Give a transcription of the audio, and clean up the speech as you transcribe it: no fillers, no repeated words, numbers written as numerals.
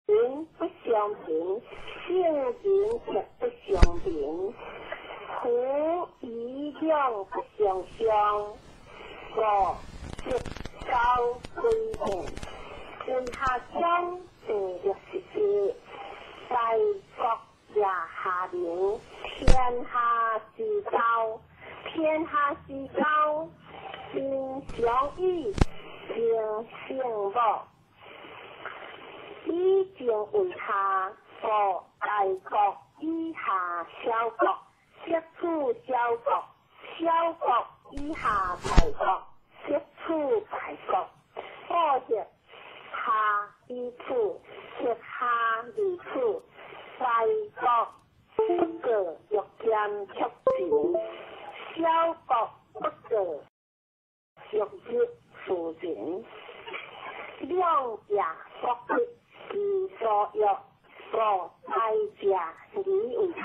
人不相平，性情亦不相平，苦与量不相相，五直交归平，天下将614，大国也下流，天下之交，天下之交，心相依，心相睦。以前为下，国大国以下小国，接触小国，小国以下大国，接触大国，或者下依处，或下离处，大国不过欲见促进，小国不过欲入附近，两家国之所欲，国大家以为下，